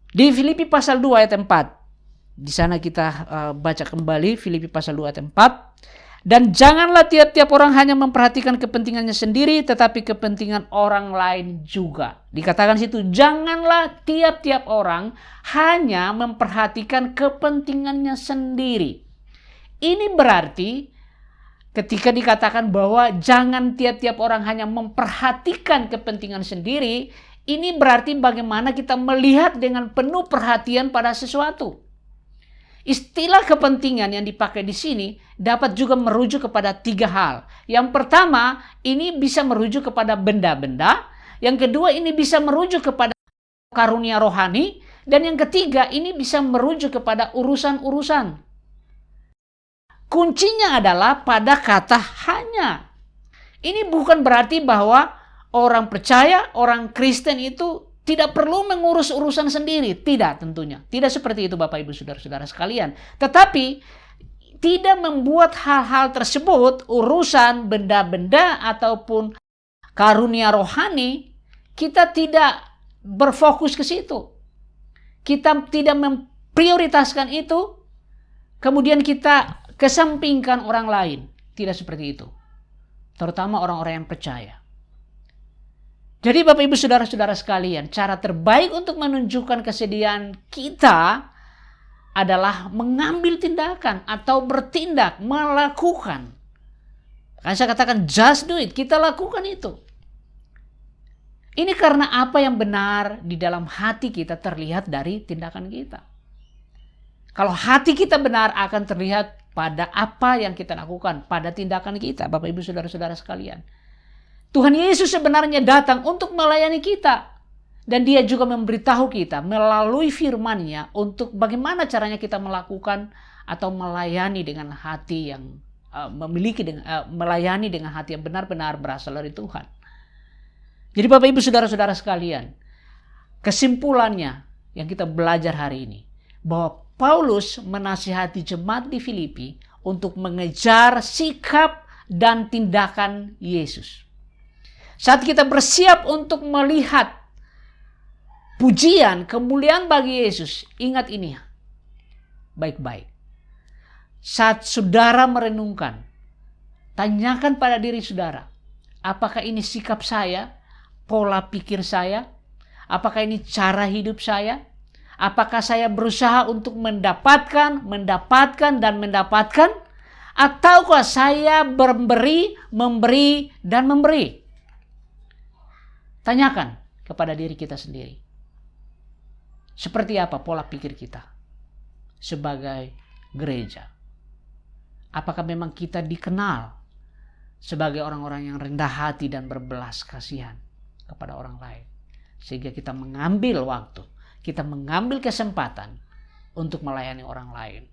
Di Filipi pasal 2 ayat 4. Di sana kita baca kembali Filipi pasal 2 ayat 4. Dan janganlah tiap-tiap orang hanya memperhatikan kepentingannya sendiri, tetapi kepentingan orang lain juga. Dikatakan situ, janganlah tiap-tiap orang hanya memperhatikan kepentingannya sendiri. Ini berarti ketika dikatakan bahwa jangan tiap-tiap orang hanya memperhatikan kepentingan sendiri, ini berarti bagaimana kita melihat dengan penuh perhatian pada sesuatu. Istilah kepentingan yang dipakai di sini dapat juga merujuk kepada 3 hal. Yang pertama, ini bisa merujuk kepada benda-benda. Yang kedua, ini bisa merujuk kepada karunia rohani. Dan yang ketiga, ini bisa merujuk kepada urusan-urusan. Kuncinya adalah pada kata hanya. Ini bukan berarti bahwa orang percaya, orang Kristen itu tidak perlu mengurus urusan sendiri. Tidak tentunya. Tidak seperti itu Bapak Ibu Saudara-saudara sekalian. Tetapi tidak membuat hal-hal tersebut, urusan benda-benda ataupun karunia rohani, kita tidak berfokus ke situ. Kita tidak memprioritaskan itu, kemudian kita kesampingkan orang lain. Tidak seperti itu. Terutama orang-orang yang percaya. Jadi Bapak Ibu Saudara-saudara sekalian, cara terbaik untuk menunjukkan kesediaan kita adalah mengambil tindakan atau bertindak, melakukan. Kan saya katakan just do it, kita lakukan itu. Ini karena apa yang benar di dalam hati kita terlihat dari tindakan kita. Kalau hati kita benar akan terlihat pada apa yang kita lakukan, pada tindakan kita, Bapak Ibu Saudara-saudara sekalian. Tuhan Yesus sebenarnya datang untuk melayani kita. Dan dia juga memberitahu kita melalui firman-Nya untuk bagaimana caranya kita melakukan atau melayani dengan hati yang melayani dengan hati yang benar-benar berasal dari Tuhan. Jadi Bapak Ibu Saudara-saudara sekalian, kesimpulannya yang kita belajar hari ini, bahwa Paulus menasihati jemaat di Filipi untuk mengejar sikap dan tindakan Yesus. Saat kita bersiap untuk melihat pujian, kemuliaan bagi Yesus, ingat ini baik-baik. Saat saudara merenungkan, tanyakan pada diri saudara, apakah ini sikap saya, pola pikir saya? Apakah ini cara hidup saya? Apakah saya berusaha untuk mendapatkan, ataukah saya memberi, dan memberi? Tanyakan kepada diri kita sendiri. Seperti apa pola pikir kita sebagai gereja? Apakah memang kita dikenal sebagai orang-orang yang rendah hati dan berbelas kasihan kepada orang lain? Sehingga kita mengambil waktu, kita mengambil kesempatan untuk melayani orang lain.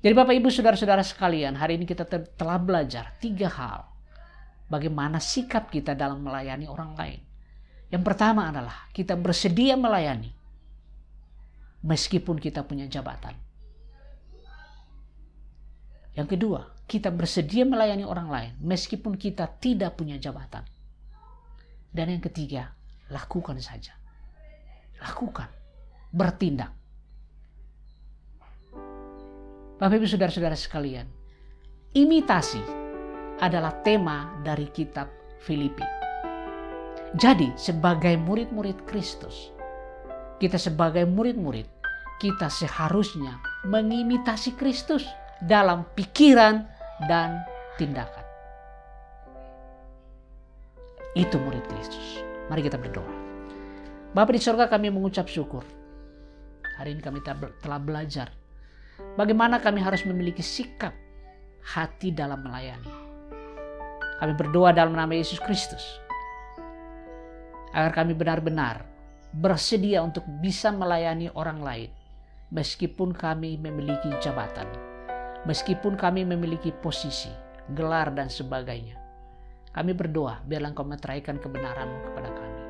Jadi Bapak Ibu Saudara-saudara sekalian, hari ini kita telah belajar 3 hal. Bagaimana sikap kita dalam melayani orang lain. Yang pertama adalah kita bersedia melayani meskipun kita punya jabatan. Yang kedua, kita bersedia melayani orang lain meskipun kita tidak punya jabatan. Dan yang ketiga, lakukan saja. Lakukan, bertindak. Bapak Ibu Saudara-saudara sekalian, imitasi adalah tema dari kitab Filipi. Jadi sebagai murid-murid Kristus, kita sebagai murid-murid, kita seharusnya mengimitasi Kristus dalam pikiran dan tindakan. Itu murid Kristus. Mari kita berdoa. Bapa di surga, kami mengucap syukur. Hari ini kami telah belajar bagaimana kami harus memiliki sikap hati dalam melayani. Kami berdoa dalam nama Yesus Kristus. agar kami benar-benar bersedia untuk bisa melayani orang lain, meskipun kami memiliki jabatan, meskipun kami memiliki posisi, gelar, dan sebagainya. Kami berdoa, biarlah Engkau meteraikan kebenaran-Mu kepada kami.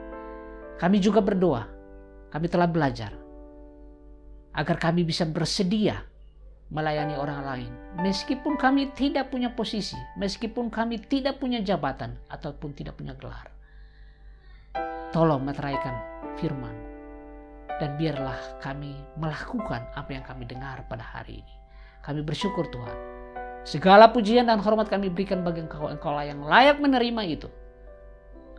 Kami juga berdoa, kami telah belajar, agar kami bisa bersedia melayani orang lain, meskipun kami tidak punya posisi, meskipun kami tidak punya jabatan, ataupun tidak punya gelar. Tolong meteraikan firman, dan biarlah kami melakukan apa yang kami dengar pada hari ini. Kami bersyukur Tuhan. Segala pujian dan hormat kami berikan bagi Engkau, Engkau yang layak menerima itu.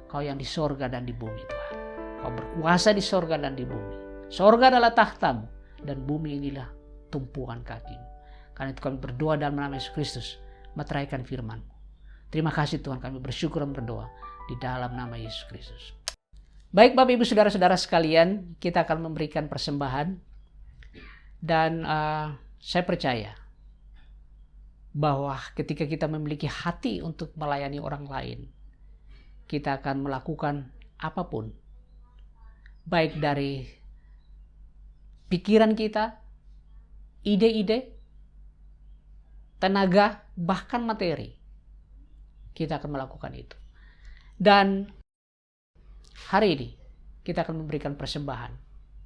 Engkau yang di sorga dan di bumi Tuhan. Engkau berkuasa di sorga dan di bumi. Sorga adalah tahta-Mu, dan bumi inilah tumpuan kaki-Mu. Karena itu kami berdoa dalam nama Yesus Kristus, meteraikan firman-Mu. Terima kasih Tuhan, kami bersyukur dan berdoa di dalam nama Yesus Kristus. Baik Bapak Ibu Saudara-saudara sekalian, kita akan memberikan persembahan. Dan saya percaya bahwa ketika kita memiliki hati untuk melayani orang lain, kita akan melakukan apapun, baik dari pikiran kita, ide-ide, tenaga, bahkan materi. Kita akan melakukan itu. Dan hari ini kita akan memberikan persembahan.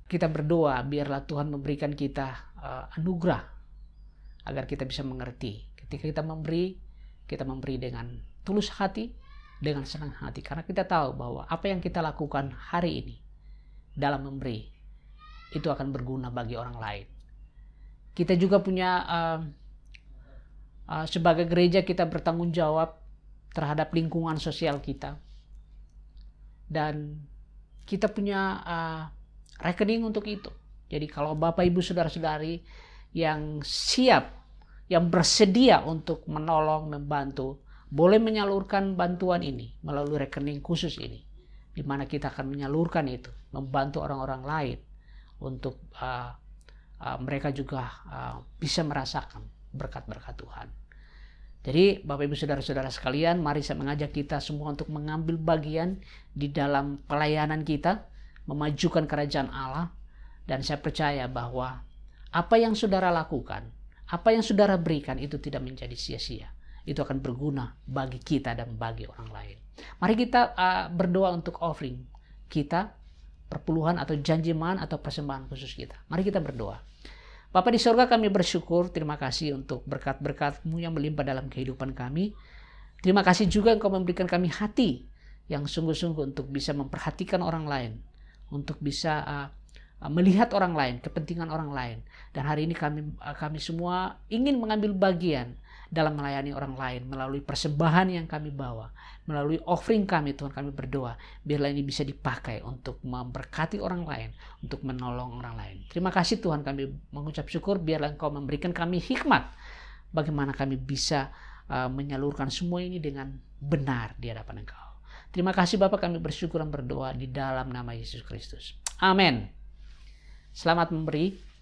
Kita berdoa biarlah Tuhan memberikan kita anugerah agar kita bisa mengerti. Ketika kita memberi dengan tulus hati, dengan senang hati. Karena kita tahu bahwa apa yang kita lakukan hari ini dalam memberi, itu akan berguna bagi orang lain. Kita juga punya, sebagai gereja kita bertanggung jawab terhadap lingkungan sosial kita. Dan kita punya rekening untuk itu. Jadi kalau Bapak Ibu Saudara-saudari yang siap, yang bersedia untuk menolong, membantu, boleh menyalurkan bantuan ini melalui rekening khusus ini, di mana kita akan menyalurkan itu, membantu orang-orang lain untuk mereka juga bisa merasakan berkat-berkat Tuhan. Jadi Bapak Ibu Saudara-saudara sekalian, mari saya mengajak kita semua untuk mengambil bagian di dalam pelayanan kita, memajukan kerajaan Allah. Dan saya percaya bahwa apa yang saudara lakukan, apa yang saudara berikan itu tidak menjadi sia-sia. Itu akan berguna bagi kita dan bagi orang lain. Mari kita berdoa untuk offering kita, perpuluhan atau janji man atau persembahan khusus kita. Mari kita berdoa. Bapa di sorga, kami bersyukur, terima kasih untuk berkat-berkat-Mu yang melimpah dalam kehidupan kami. Terima kasih juga Engkau memberikan kami hati yang sungguh-sungguh untuk bisa memperhatikan orang lain, untuk bisa melihat orang lain, kepentingan orang lain. Dan hari ini kami semua ingin mengambil bagian dalam melayani orang lain melalui persembahan yang kami bawa, melalui offering kami. Tuhan, kami berdoa biarlah ini bisa dipakai untuk memberkati orang lain, untuk menolong orang lain. Terima kasih Tuhan, kami mengucap syukur biarlah Engkau memberikan kami hikmat bagaimana kami bisa menyalurkan semua ini dengan benar di hadapan Engkau. Terima kasih Bapak, kami bersyukur dan berdoa di dalam nama Yesus Kristus. Amin. Selamat memberi.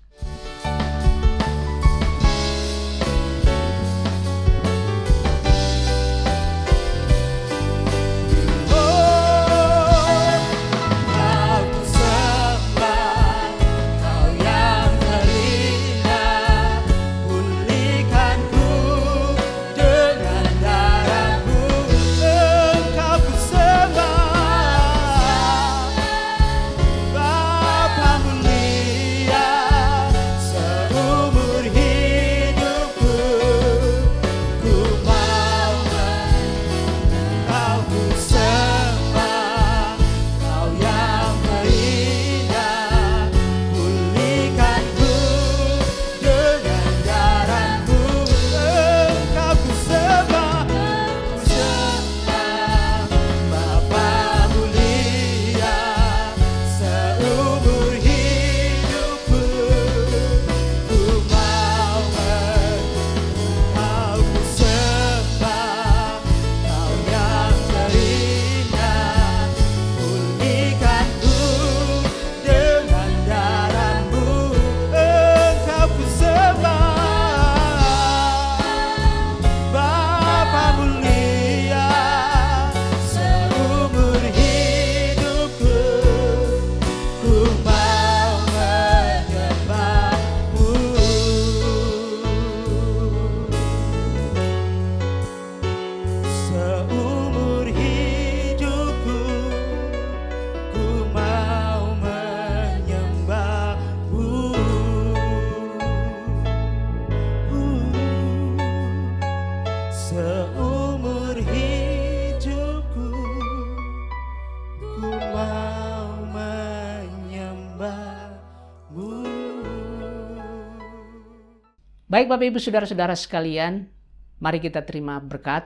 Baik Bapak Ibu Saudara-saudara sekalian, mari kita terima berkat.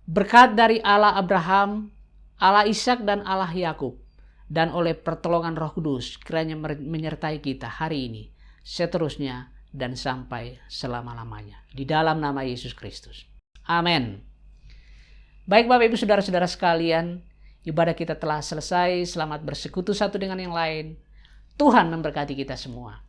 Berkat dari Allah Abraham, Allah Ishak dan Allah Yakub, dan oleh pertolongan Roh Kudus kiranya menyertai kita hari ini, seterusnya, dan sampai selama-lamanya. Di dalam nama Yesus Kristus. Amin. Baik Bapak Ibu Saudara-saudara sekalian, ibadah kita telah selesai. Selamat bersekutu satu dengan yang lain. Tuhan memberkati kita semua.